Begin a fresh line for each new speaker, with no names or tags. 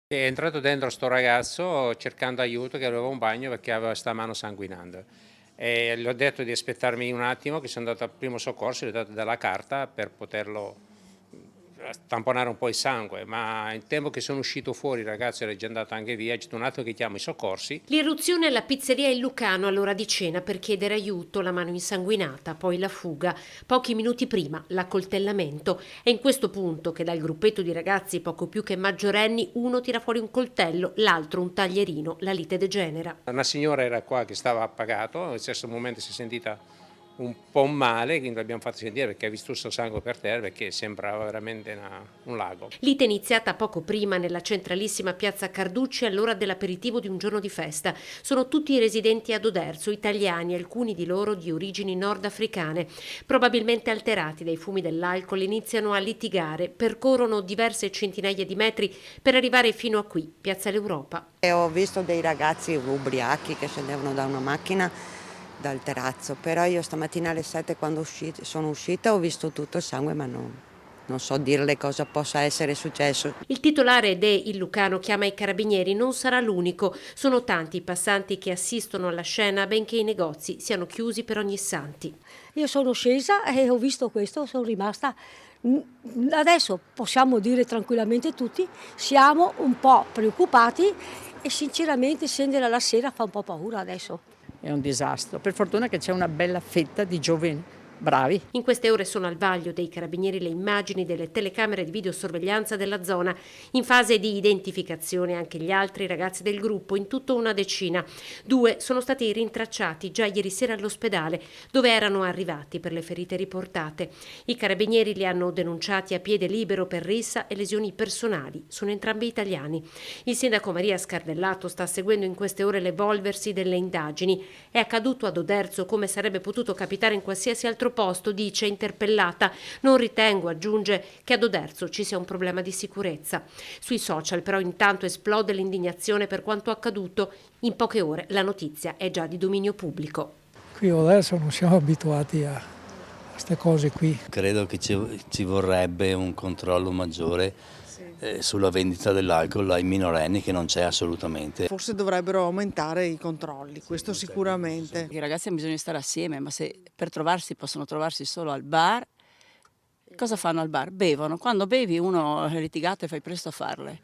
È entrato dentro sto ragazzo cercando aiuto, che aveva un bagno perché aveva sta mano sanguinante. E gli ho detto di aspettarmi un attimo, che sono andato al primo soccorso, gli ho dato della carta per poterlo tamponare un po' il sangue, ma in tempo che sono uscito fuori il ragazzo era già andato anche via, ho detto un attimo che chiamo i soccorsi.
L'irruzione alla pizzeria Il Lucano all'ora di cena per chiedere aiuto, la mano insanguinata, poi la fuga. Pochi minuti prima l'accoltellamento. È in questo punto che dal gruppetto di ragazzi poco più che maggiorenni uno tira fuori un coltello, l'altro un taglierino. La lite degenera.
Una signora era qua che stava appagato, allo stesso momento si è sentita un po' male, quindi l'abbiamo fatto sentire perché ha visto questo sangue per terra, perché sembrava veramente un lago.
Lite iniziata poco prima nella centralissima piazza Carducci all'ora dell'aperitivo di un giorno di festa. Sono tutti residenti ad Oderzo, italiani, alcuni di loro di origini nordafricane. Probabilmente alterati dai fumi dell'alcol iniziano a litigare, percorrono diverse centinaia di metri per arrivare fino a qui, piazza l'Europa.
E ho visto dei ragazzi ubriachi che scendevano da una macchina dal terrazzo, però io stamattina alle 7 quando sono uscita ho visto tutto il sangue, ma non so dirle cosa possa essere successo.
Il titolare de Il Lucano chiama i carabinieri, non sarà l'unico. Sono tanti i passanti che assistono alla scena, benché i negozi siano chiusi per ogni santi.
Io sono scesa e ho visto questo, sono rimasta. Adesso possiamo dire tranquillamente tutti, siamo un po' preoccupati e sinceramente scendere alla sera fa un po' paura adesso.
È un disastro. Per fortuna che c'è una bella fetta di giovani bravi.
In queste ore sono al vaglio dei carabinieri le immagini delle telecamere di videosorveglianza della zona. In fase di identificazione anche gli altri ragazzi del gruppo, in tutto una decina. 2 sono stati rintracciati già ieri sera all'ospedale, dove erano arrivati per le ferite riportate. I carabinieri li hanno denunciati a piede libero per rissa e lesioni personali. Sono entrambi italiani. Il sindaco Maria Scardellato sta seguendo in queste ore l'evolversi delle indagini. È accaduto ad Oderzo come sarebbe potuto capitare in qualsiasi altro posto, dice interpellata. Non ritengo, aggiunge, che ad Oderzo ci sia un problema di sicurezza. Sui social però intanto esplode l'indignazione per quanto accaduto. In poche ore la notizia è già di dominio pubblico.
Qui adesso non siamo abituati a queste cose qui.
Credo che ci vorrebbe un controllo maggiore sulla vendita dell'alcol ai minorenni, che non c'è assolutamente.
Forse dovrebbero aumentare i controlli, questo sicuramente.
I ragazzi hanno bisogno di stare assieme, ma se per trovarsi possono trovarsi solo al bar, cosa fanno al bar? Bevono. Quando bevi uno è litigato e fai presto a farle.